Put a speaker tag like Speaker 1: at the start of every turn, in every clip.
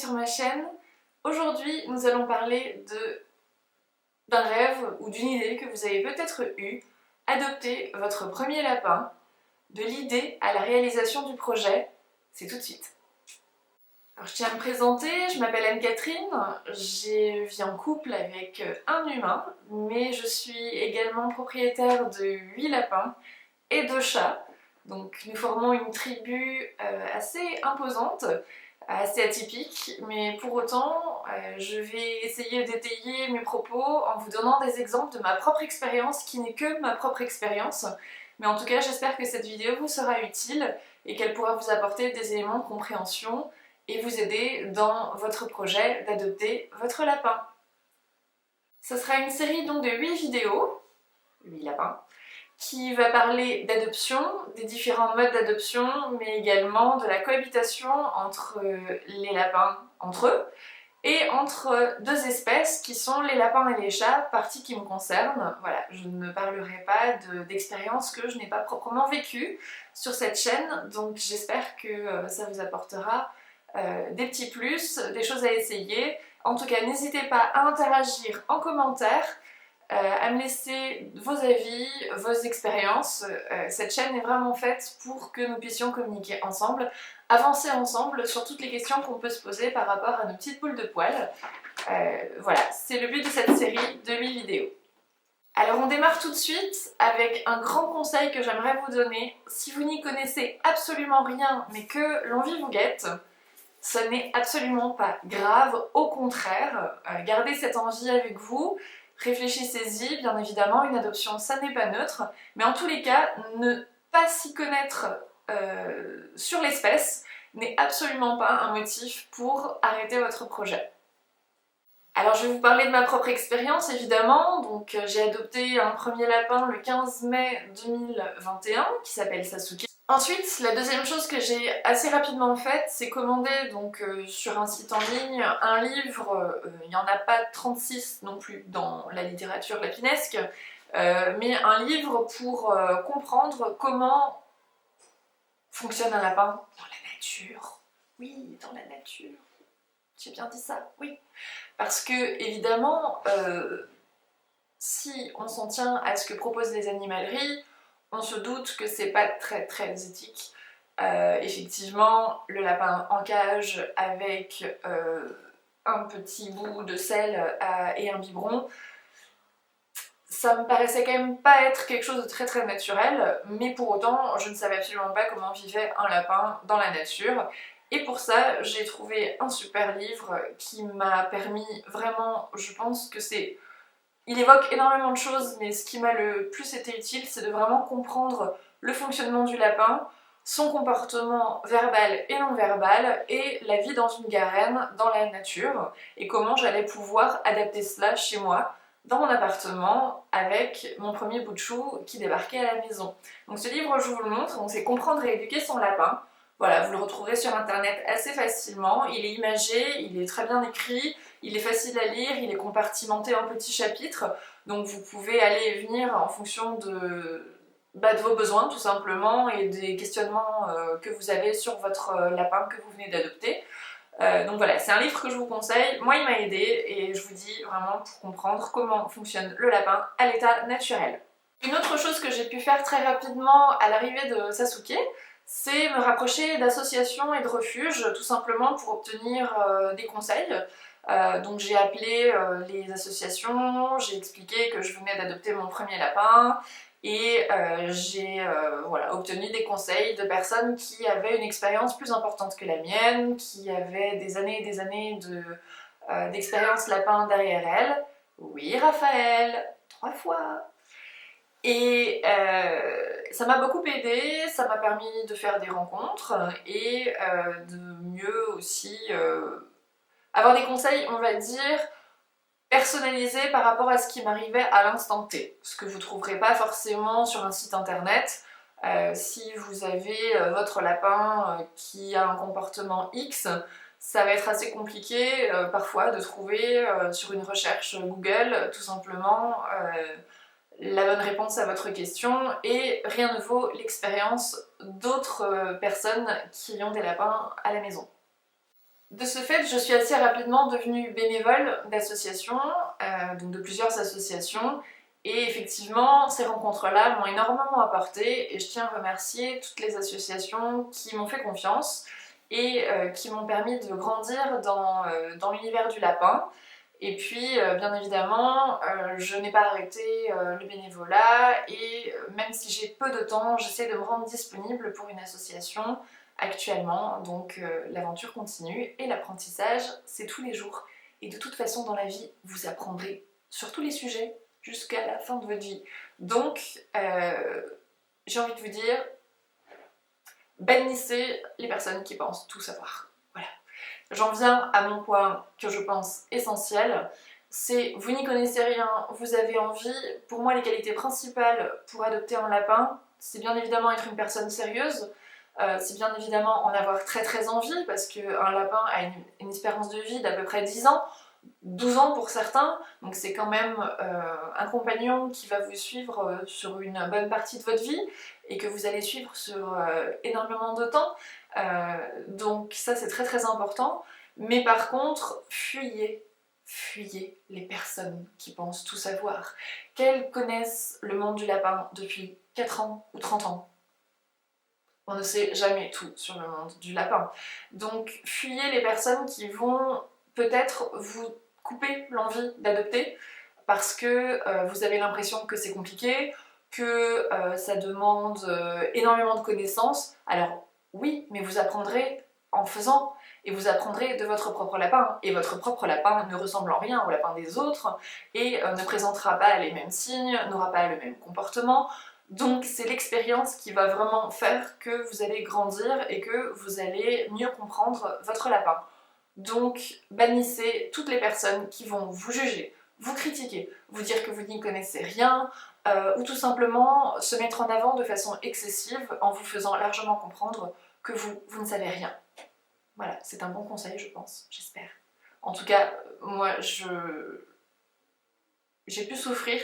Speaker 1: sur ma chaîne. Aujourd'hui, nous allons parler d'un rêve ou d'une idée que vous avez peut-être eue, adopter votre premier lapin, de l'idée à la réalisation du projet. C'est tout de suite. Alors, je tiens à me présenter, je m'appelle Anne-Catherine, je vis en couple avec un humain, mais je suis également propriétaire de 8 lapins et 2 chats. Donc nous formons une tribu assez imposante, assez atypique, mais pour autant je vais essayer d'étayer mes propos en vous donnant des exemples de ma propre expérience qui n'est que ma propre expérience. Mais en tout cas j'espère que cette vidéo vous sera utile et qu'elle pourra vous apporter des éléments de compréhension et vous aider dans votre projet d'adopter votre lapin. Ce sera une série donc de 8 vidéos, 8 lapins, qui va parler d'adoption, des différents modes d'adoption, mais également de la cohabitation entre les lapins entre eux et entre deux espèces qui sont les lapins et les chats, partie qui me concerne. Voilà, je ne parlerai pas d'expériences que je n'ai pas proprement vécues sur cette chaîne, donc j'espère que ça vous apportera des petits plus, des choses à essayer. En tout cas, n'hésitez pas à interagir en commentaire, à me laisser vos avis, vos expériences. Cette chaîne est vraiment faite pour que nous puissions communiquer ensemble, avancer ensemble sur toutes les questions qu'on peut se poser par rapport à nos petites boules de poils. Voilà, c'est le but de cette série de 8 vidéos. Alors on démarre tout de suite avec un grand conseil que j'aimerais vous donner. Si vous n'y connaissez absolument rien mais que l'envie vous guette, ce n'est absolument pas grave, au contraire, gardez cette envie avec vous. Réfléchissez-y, bien évidemment, une adoption ça n'est pas neutre, mais en tous les cas, ne pas s'y connaître sur l'espèce n'est absolument pas un motif pour arrêter votre projet. Alors je vais vous parler de ma propre expérience évidemment, donc j'ai adopté un premier lapin le 15 mai 2021 qui s'appelle Sasuke. Ensuite, la deuxième chose que j'ai assez rapidement faite, c'est commander donc sur un site en ligne un livre, il n'y en a pas 36 non plus dans la littérature lapinesque, mais un livre pour comprendre comment fonctionne un lapin dans la nature. Oui, dans la nature. J'ai bien dit ça, oui. Parce que, évidemment, si on s'en tient à ce que proposent les animaleries, on se doute que c'est pas très éthique. Effectivement, le lapin en cage avec un petit bout de sel et un biberon, ça me paraissait quand même pas être quelque chose de très naturel, mais pour autant, je ne savais absolument pas comment vivait un lapin dans la nature. Et pour ça, j'ai trouvé un super livre qui m'a permis vraiment, je pense que c'est... Il évoque énormément de choses, mais ce qui m'a le plus été utile, c'est de vraiment comprendre le fonctionnement du lapin, son comportement verbal et non verbal, et la vie dans une garenne, dans la nature, et comment j'allais pouvoir adapter cela chez moi, dans mon appartement, avec mon premier bout de chou qui débarquait à la maison. Donc ce livre, je vous le montre, c'est Comprendre et éduquer son lapin. Voilà, vous le retrouverez sur internet assez facilement, il est imagé, il est très bien écrit, il est facile à lire, il est compartimenté en petits chapitres, donc vous pouvez aller et venir en fonction de vos besoins tout simplement et des questionnements que vous avez sur votre lapin que vous venez d'adopter. Donc voilà, c'est un livre que je vous conseille, moi il m'a aidé et je vous dis vraiment pour comprendre comment fonctionne le lapin à l'état naturel. Une autre chose que j'ai pu faire très rapidement à l'arrivée de Sasuke, c'est me rapprocher d'associations et de refuges, tout simplement pour obtenir des conseils. Donc j'ai appelé les associations, j'ai expliqué que je venais d'adopter mon premier lapin et j'ai voilà, obtenu des conseils de personnes qui avaient une expérience plus importante que la mienne, qui avaient des années et des années d'expérience lapin derrière elles. Oui, Raphaël, 3 fois. Et ça m'a beaucoup aidé, ça m'a permis de faire des rencontres et de mieux aussi avoir des conseils, on va dire, personnalisés par rapport à ce qui m'arrivait à l'instant T. Ce que vous ne trouverez pas forcément sur un site internet. Si vous avez votre lapin qui a un comportement X, ça va être assez compliqué parfois de trouver sur une recherche Google tout simplement la bonne réponse à votre question et rien ne vaut l'expérience d'autres personnes qui ont des lapins à la maison. De ce fait, je suis assez rapidement devenue bénévole d'associations, donc de plusieurs associations, et effectivement, ces rencontres-là m'ont énormément apporté, et je tiens à remercier toutes les associations qui m'ont fait confiance et qui m'ont permis de grandir dans l'univers du lapin. Et puis, bien évidemment, je n'ai pas arrêté le bénévolat, et même si j'ai peu de temps, j'essaie de me rendre disponible pour une association actuellement, donc l'aventure continue et l'apprentissage c'est tous les jours. Et de toute façon dans la vie vous apprendrez sur tous les sujets jusqu'à la fin de votre vie. Donc j'ai envie de vous dire, bannissez les personnes qui pensent tout savoir. Voilà. J'en viens à mon point que je pense essentiel, c'est vous n'y connaissez rien, vous avez envie. Pour moi les qualités principales pour adopter un lapin, c'est bien évidemment être une personne sérieuse, c'est bien évidemment en avoir très très envie, parce qu'un lapin a une espérance de vie d'à peu près 10 ans, 12 ans pour certains, donc c'est quand même un compagnon qui va vous suivre sur une bonne partie de votre vie, et que vous allez suivre sur énormément de temps, donc ça c'est très très important. Mais par contre, fuyez les personnes qui pensent tout savoir, qu'elles connaissent le monde du lapin depuis 4 ans ou 30 ans. On ne sait jamais tout sur le monde du lapin. Donc fuyez les personnes qui vont peut-être vous couper l'envie d'adopter parce que vous avez l'impression que c'est compliqué, que ça demande énormément de connaissances. Alors oui, mais vous apprendrez en faisant, et vous apprendrez de votre propre lapin, et votre propre lapin ne ressemble en rien au lapin des autres, et ne présentera pas les mêmes signes, n'aura pas le même comportement. Donc c'est l'expérience qui va vraiment faire que vous allez grandir et que vous allez mieux comprendre votre lapin. Donc bannissez toutes les personnes qui vont vous juger, vous critiquer, vous dire que vous n'y connaissez rien, ou tout simplement se mettre en avant de façon excessive en vous faisant largement comprendre que vous ne savez rien. Voilà, c'est un bon conseil je pense, j'espère. En tout cas, moi j'ai pu souffrir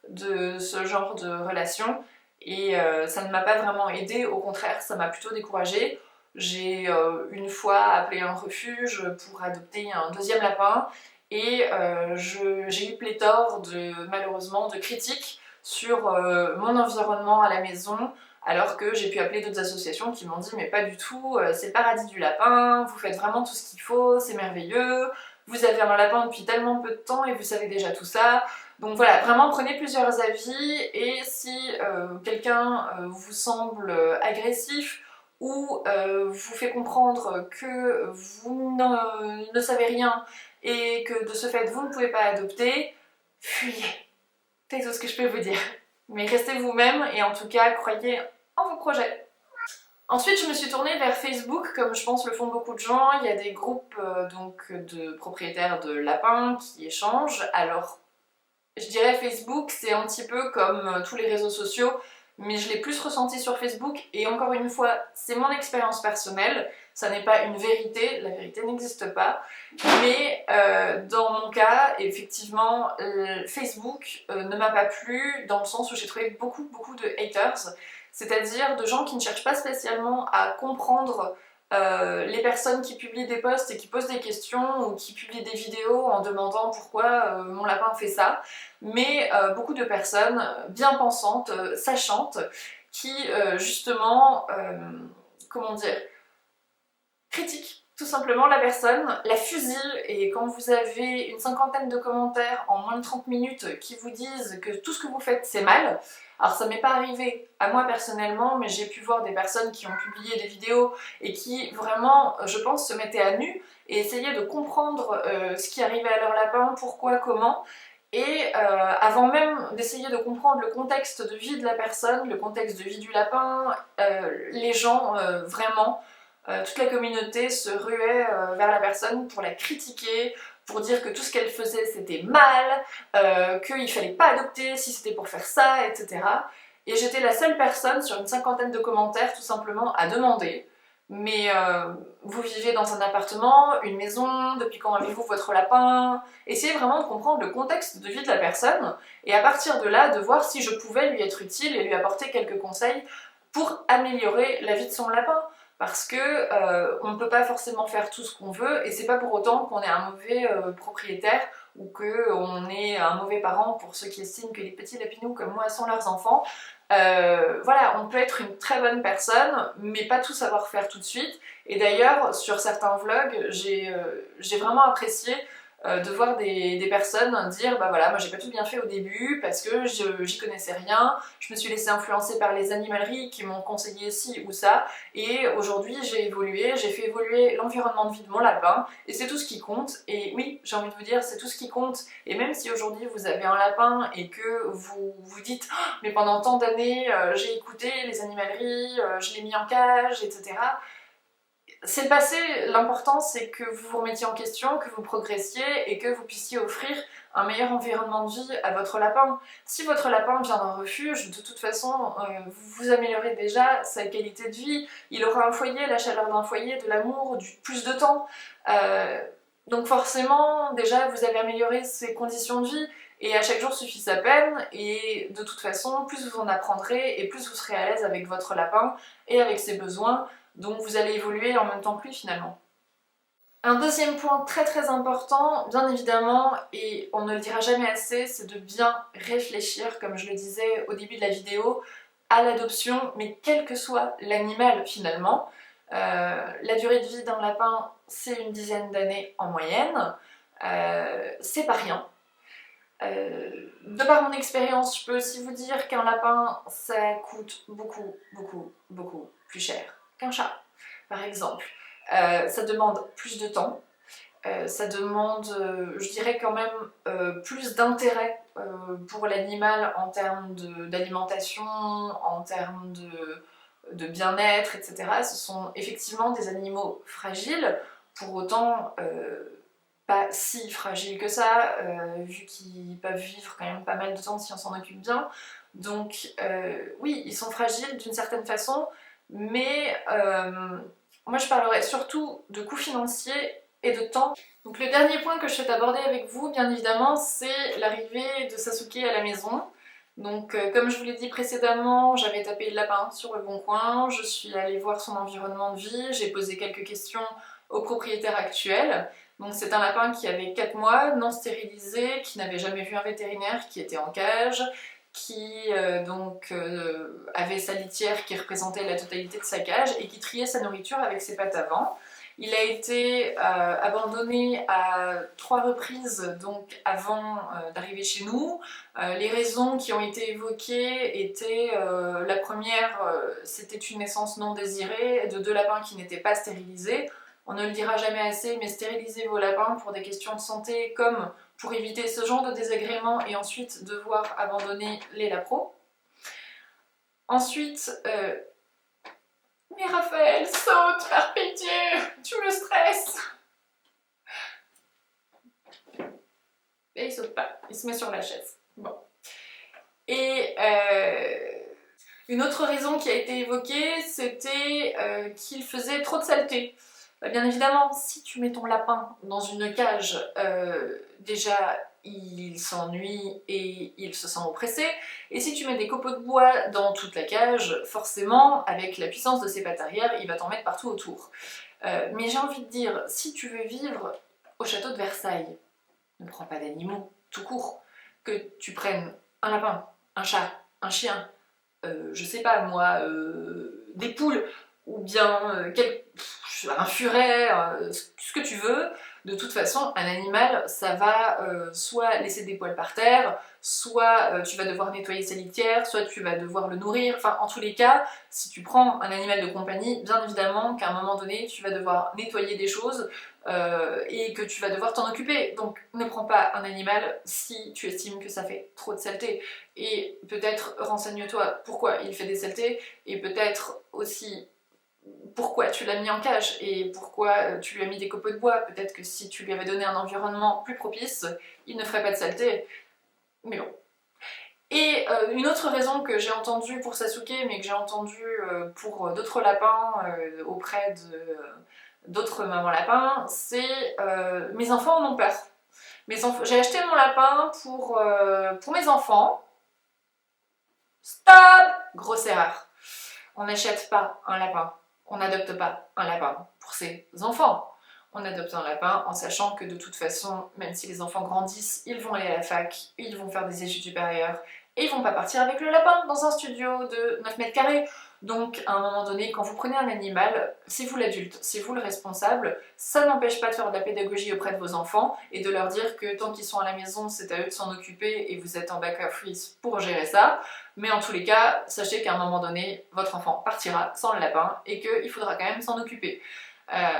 Speaker 1: de ce genre de relation, et ça ne m'a pas vraiment aidée, au contraire ça m'a plutôt découragée. J'ai une fois appelé un refuge pour adopter un deuxième lapin, et j'ai eu pléthore malheureusement de critiques sur mon environnement à la maison, alors que j'ai pu appeler d'autres associations qui m'ont dit mais pas du tout, c'est le paradis du lapin, vous faites vraiment tout ce qu'il faut, c'est merveilleux, vous avez un lapin depuis tellement peu de temps et vous savez déjà tout ça. Donc voilà, vraiment prenez plusieurs avis, et si quelqu'un vous semble agressif ou vous fait comprendre que vous ne savez rien et que de ce fait vous ne pouvez pas adopter, fuyez. C'est tout ce que je peux vous dire. Mais restez vous-même, et en tout cas croyez en vos projets. Ensuite, je me suis tournée vers Facebook, comme je pense le font beaucoup de gens. Il y a des groupes donc, de propriétaires de lapins qui échangent. Alors, je dirais Facebook, c'est un petit peu comme tous les réseaux sociaux, mais je l'ai plus ressenti sur Facebook, et encore une fois, c'est mon expérience personnelle, ça n'est pas une vérité, la vérité n'existe pas, mais dans mon cas, effectivement, Facebook ne m'a pas plu, dans le sens où j'ai trouvé beaucoup de haters, c'est-à-dire de gens qui ne cherchent pas spécialement à comprendre les personnes qui publient des posts et qui posent des questions, ou qui publient des vidéos en demandant pourquoi mon lapin fait ça, mais beaucoup de personnes bien pensantes, sachantes, qui justement, comment dire, critiquent tout simplement la personne, la fusillent, et quand vous avez une cinquantaine de commentaires en moins de 30 minutes qui vous disent que tout ce que vous faites c'est mal, alors ça m'est pas arrivé à moi personnellement, mais j'ai pu voir des personnes qui ont publié des vidéos et qui vraiment, je pense, se mettaient à nu et essayaient de comprendre ce qui arrivait à leur lapin, pourquoi, comment, et avant même d'essayer de comprendre le contexte de vie de la personne, le contexte de vie du lapin, les gens vraiment, toute la communauté se ruait vers la personne pour la critiquer, pour dire que tout ce qu'elle faisait c'était mal, qu'il fallait pas adopter si c'était pour faire ça, etc. Et j'étais la seule personne sur une cinquantaine de commentaires tout simplement à demander, mais vous vivez dans un appartement, une maison, depuis quand avez-vous votre lapin? Essayez vraiment de comprendre le contexte de vie de la personne, et à partir de là de voir si je pouvais lui être utile et lui apporter quelques conseils pour améliorer la vie de son lapin. parce que on ne peut pas forcément faire tout ce qu'on veut et c'est pas pour autant qu'on est un mauvais propriétaire ou qu'on est un mauvais parent pour ceux qui estiment que les petits lapinous comme moi sont leurs enfants. Voilà, on peut être une très bonne personne mais pas tout savoir faire tout de suite. Et d'ailleurs sur certains vlogs j'ai vraiment apprécié de voir des personnes dire bah voilà, moi j'ai pas tout bien fait au début parce que j'y connaissais rien, je me suis laissée influencer par les animaleries qui m'ont conseillé ci ou ça, et aujourd'hui j'ai évolué, j'ai fait évoluer l'environnement de vie de mon lapin, et c'est tout ce qui compte. Et oui, j'ai envie de vous dire, c'est tout ce qui compte. Et même si aujourd'hui vous avez un lapin et que vous vous dites oh, mais pendant tant d'années j'ai écouté les animaleries, je l'ai mis en cage, etc. C'est le passé, l'important c'est que vous vous remettiez en question, que vous progressiez et que vous puissiez offrir un meilleur environnement de vie à votre lapin. Si votre lapin vient d'un refuge, de toute façon, vous améliorez déjà sa qualité de vie. Il aura un foyer, la chaleur d'un foyer, de l'amour, plus de temps. Donc forcément, déjà, vous avez amélioré ses conditions de vie. Et à chaque jour suffit sa peine, et de toute façon, plus vous en apprendrez, et plus vous serez à l'aise avec votre lapin et avec ses besoins. Donc vous allez évoluer en même temps que lui finalement. Un deuxième point très très important, bien évidemment, et on ne le dira jamais assez, c'est de bien réfléchir, comme je le disais au début de la vidéo, à l'adoption, mais quel que soit l'animal finalement. La durée de vie d'un lapin, c'est une dizaine d'années en moyenne, c'est pas rien. De par mon expérience, je peux aussi vous dire qu'un lapin, ça coûte beaucoup, beaucoup, beaucoup plus cher qu'un chat, par exemple. Ça demande plus de temps, ça demande, je dirais quand même, plus d'intérêt pour l'animal en termes d'alimentation, en termes de bien-être, etc. Ce sont effectivement des animaux fragiles, pour autant pas si fragiles que ça, vu qu'ils peuvent vivre quand même pas mal de temps si on s'en occupe bien. Donc oui, ils sont fragiles d'une certaine façon, mais moi je parlerai surtout de coûts financiers et de temps. Donc le dernier point que je souhaite aborder avec vous, bien évidemment, c'est l'arrivée de Sasuke à la maison. Donc comme je vous l'ai dit précédemment, j'avais tapé le lapin sur le bon coin, je suis allée voir son environnement de vie, j'ai posé quelques questions au propriétaire actuel. Donc c'est un lapin qui avait 4 mois, non stérilisé, qui n'avait jamais vu un vétérinaire, qui était en cage, qui avait sa litière qui représentait la totalité de sa cage et qui triait sa nourriture avec ses pattes avant. Il a été abandonné à 3 reprises donc avant d'arriver chez nous. Les raisons qui ont été évoquées étaient la première, c'était une naissance non désirée de 2 lapins qui n'étaient pas stérilisés. On ne le dira jamais assez, mais stérilisez vos lapins pour des questions de santé comme pour éviter ce genre de désagréments et ensuite devoir abandonner les lapros. Ensuite, mais Raphaël, saute, par pitié, tu me stresses. Et il saute pas, il se met sur la chaise. Bon. Et une autre raison qui a été évoquée, c'était qu'il faisait trop de saleté. Bien évidemment, si tu mets ton lapin dans une cage, déjà il s'ennuie et il se sent oppressé, et si tu mets des copeaux de bois dans toute la cage, forcément, avec la puissance de ses pattes arrière, il va t'en mettre partout autour. Mais j'ai envie de dire, si tu veux vivre au château de Versailles, ne prends pas d'animaux, tout court. Que tu prennes un lapin, un chat, un chien, je sais pas moi, des poules, ou bien un furet, ce que tu veux. De toute façon, un animal, ça va soit laisser des poils par terre, soit tu vas devoir nettoyer sa litière, soit tu vas devoir le nourrir. Enfin, en tous les cas, si tu prends un animal de compagnie, bien évidemment qu'à un moment donné, tu vas devoir nettoyer des choses et que tu vas devoir t'en occuper. Donc, ne prends pas un animal si tu estimes que ça fait trop de saleté. Et peut-être renseigne-toi pourquoi il fait des saletés, et peut-être aussi pourquoi tu l'as mis en cage et pourquoi tu lui as mis des copeaux de bois. Peut-être que si tu lui avais donné un environnement plus propice, il ne ferait pas de saleté. Mais bon. Et une autre raison que j'ai entendue pour Sasuke, mais que j'ai entendue pour d'autres lapins auprès d'autres mamans lapins, c'est mes enfants en ont peur. J'ai acheté mon lapin pour mes enfants. Stop! Grosse erreur. On n'achète pas un lapin on n'adopte pas un lapin pour ses enfants. On adopte un lapin en sachant que de toute façon, même si les enfants grandissent, ils vont aller à la fac, ils vont faire des études supérieures, et ils vont pas partir avec le lapin dans un studio de 9 mètres carrés. Donc à un moment donné, quand vous prenez un animal, c'est vous l'adulte, c'est vous le responsable, ça n'empêche pas de faire de la pédagogie auprès de vos enfants et de leur dire que tant qu'ils sont à la maison, c'est à eux de s'en occuper et vous êtes en back-office pour gérer ça. Mais en tous les cas, sachez qu'à un moment donné, votre enfant partira sans le lapin et qu'il faudra quand même s'en occuper.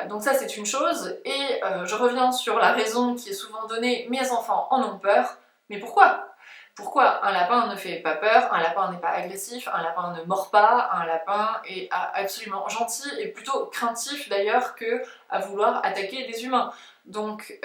Speaker 1: Donc ça c'est une chose, et je reviens sur la raison qui est souvent donnée, mes enfants en ont peur, mais pourquoi? Pourquoi un lapin ne fait pas peur, un lapin n'est pas agressif, un lapin ne mord pas, un lapin est absolument gentil et plutôt craintif d'ailleurs que à vouloir attaquer des humains. Donc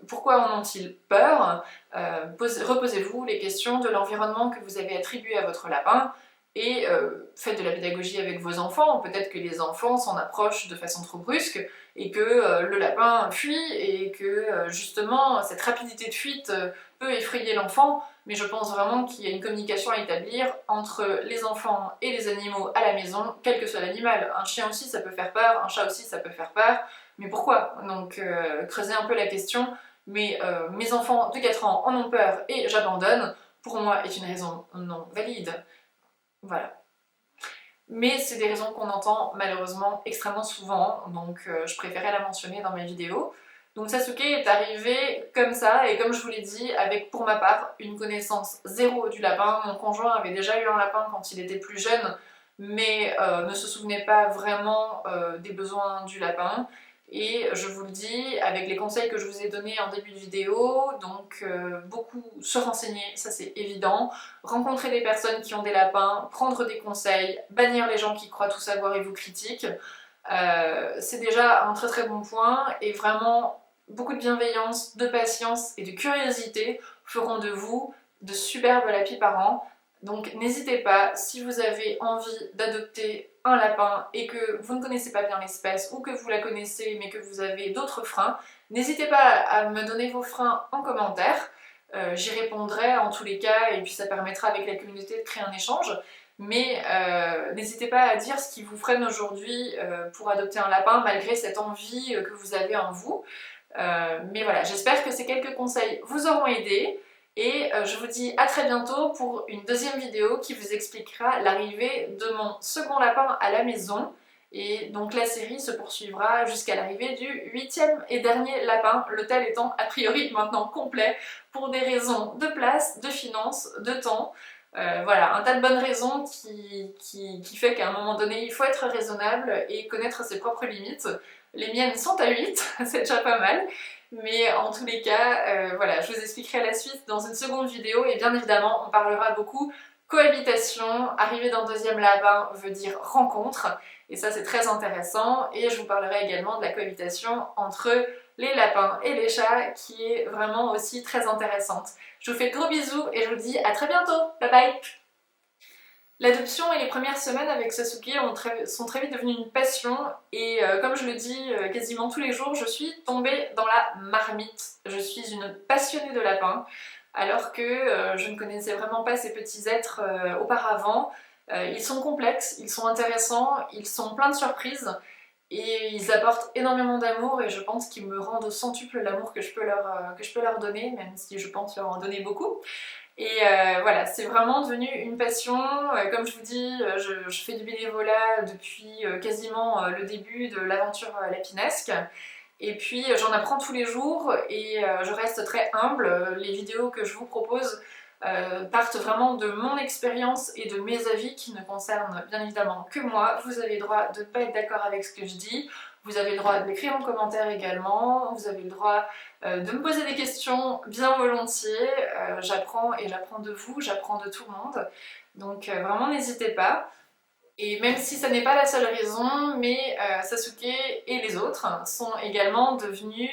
Speaker 1: pourquoi en ont-ils peur? Reposez-vous les questions de l'environnement que vous avez attribué à votre lapin et faites de la pédagogie avec vos enfants. Peut-être que les enfants s'en approchent de façon trop brusque et que le lapin fuit et que justement cette rapidité de fuite peut effrayer l'enfant, mais je pense vraiment qu'il y a une communication à établir entre les enfants et les animaux à la maison, quel que soit l'animal. Un chien aussi ça peut faire peur, un chat aussi ça peut faire peur, mais pourquoi? Donc creusez un peu la question, mais mes enfants de 4 ans en ont peur et j'abandonne, pour moi est une raison non valide. Voilà. Mais c'est des raisons qu'on entend malheureusement extrêmement souvent, donc je préférais la mentionner dans mes vidéos. Donc Sasuke est arrivé comme ça, et comme je vous l'ai dit, avec pour ma part une connaissance zéro du lapin. Mon conjoint avait déjà eu un lapin quand il était plus jeune, mais ne se souvenait pas vraiment des besoins du lapin. Et je vous le dis, avec les conseils que je vous ai donnés en début de vidéo, donc beaucoup se renseigner, ça c'est évident, rencontrer des personnes qui ont des lapins, prendre des conseils, bannir les gens qui croient tout savoir et vous critiquent, c'est déjà un très très bon point, et vraiment beaucoup de bienveillance, de patience et de curiosité feront de vous de superbes lapis parents. Donc n'hésitez pas, si vous avez envie d'adopter un lapin et que vous ne connaissez pas bien l'espèce ou que vous la connaissez mais que vous avez d'autres freins, n'hésitez pas à me donner vos freins en commentaire. J'y répondrai en tous les cas, et puis ça permettra avec la communauté de créer un échange. Mais n'hésitez pas à dire ce qui vous freine aujourd'hui pour adopter un lapin malgré cette envie que vous avez en vous. Mais voilà, j'espère que ces quelques conseils vous auront aidé, et je vous dis à très bientôt pour une deuxième vidéo qui vous expliquera l'arrivée de mon second lapin à la maison. Et donc la série se poursuivra jusqu'à l'arrivée du 8e et dernier lapin, l'hôtel étant a priori maintenant complet pour des raisons de place, de finances, de temps. Voilà, un tas de bonnes raisons qui fait qu'à un moment donné il faut être raisonnable et connaître ses propres limites. Les miennes sont à 8, c'est déjà pas mal. Mais en tous les cas, voilà, je vous expliquerai la suite dans une seconde vidéo, et bien évidemment on parlera beaucoup cohabitation. Arriver d'un deuxième lapin veut dire rencontre, et ça c'est très intéressant, et je vous parlerai également de la cohabitation entre les lapins et les chats qui est vraiment aussi très intéressante. Je vous fais de gros bisous et je vous dis à très bientôt, bye bye. L'adoption et les premières semaines avec Sasuke sont très vite devenues une passion, et comme je le dis quasiment tous les jours, je suis tombée dans la marmite. Je suis une passionnée de lapins, alors que je ne connaissais vraiment pas ces petits êtres auparavant. Ils sont complexes, ils sont intéressants, ils sont pleins de surprises, et ils apportent énormément d'amour, et je pense qu'ils me rendent au centuple l'amour que je peux leur donner, même si je pense leur en donner beaucoup. Et voilà, c'est vraiment devenu une passion. Comme je vous dis, je fais du bénévolat depuis quasiment le début de l'aventure lapinesque. Et puis j'en apprends tous les jours, et je reste très humble. Les vidéos que je vous propose partent vraiment de mon expérience et de mes avis qui ne concernent bien évidemment que moi. Vous avez le droit de ne pas être d'accord avec ce que je dis, vous avez le droit de l'écrire en commentaire également, vous avez le droit de me poser des questions bien volontiers. J'apprends, et j'apprends de vous, j'apprends de tout le monde, donc vraiment n'hésitez pas. Et même si ça n'est pas la seule raison, mais Sasuke et les autres sont également devenus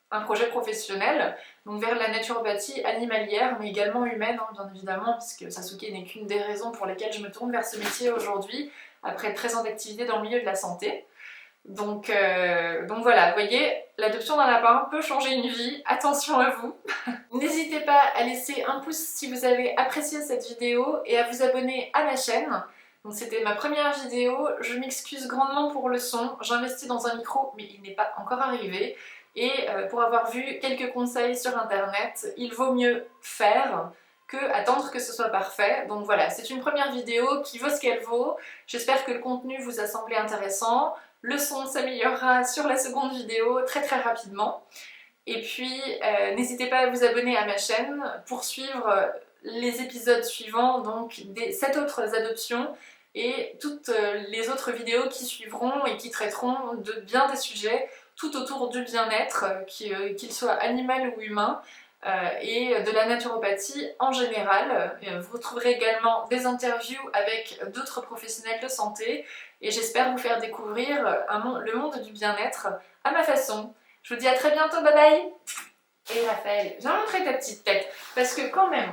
Speaker 1: un projet professionnel, donc vers la naturopathie animalière, mais également humaine, hein, bien évidemment, puisque Sasuke n'est qu'une des raisons pour lesquelles je me tourne vers ce métier aujourd'hui, après 13 ans d'activité dans le milieu de la santé. Donc voilà, vous voyez, l'adoption d'un lapin peut changer une vie, attention à vous. N'hésitez pas à laisser un pouce si vous avez apprécié cette vidéo et à vous abonner à ma chaîne. Donc c'était ma première vidéo, je m'excuse grandement pour le son, j'investis dans un micro mais il n'est pas encore arrivé. Et pour avoir vu quelques conseils sur internet, il vaut mieux faire que attendre que ce soit parfait. Donc voilà, c'est une première vidéo qui vaut ce qu'elle vaut. J'espère que le contenu vous a semblé intéressant. Le son s'améliorera sur la seconde vidéo très rapidement. Et puis n'hésitez pas à vous abonner à ma chaîne pour suivre les épisodes suivants, donc des 7 autres adoptions et toutes les autres vidéos qui suivront et qui traiteront de bien des sujets tout autour du bien-être, qu'il soit animal ou humain, et de la naturopathie en général. Vous retrouverez également des interviews avec d'autres professionnels de santé et j'espère vous faire découvrir le monde du bien-être à ma façon. Je vous dis à très bientôt, bye bye. Et Raphaël, viens montrer ta petite tête, parce que quand même,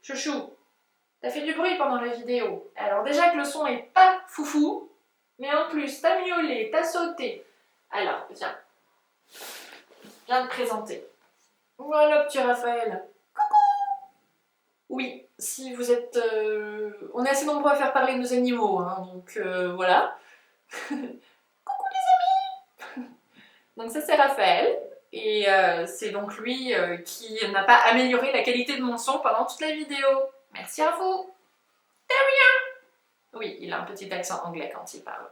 Speaker 1: chouchou, t'as fait du bruit pendant la vidéo. Alors déjà que le son est pas foufou, mais en plus t'as miaulé, t'as sauté. Alors, viens te présenter. Voilà, petit Raphaël. Oui, si vous êtes... On est assez nombreux à faire parler nos animaux, hein, donc voilà. Donc ça c'est Raphaël, et c'est donc lui qui n'a pas amélioré la qualité de mon son pendant toute la vidéo. Merci à vous. De rien. Oui, il a un petit accent anglais quand il parle.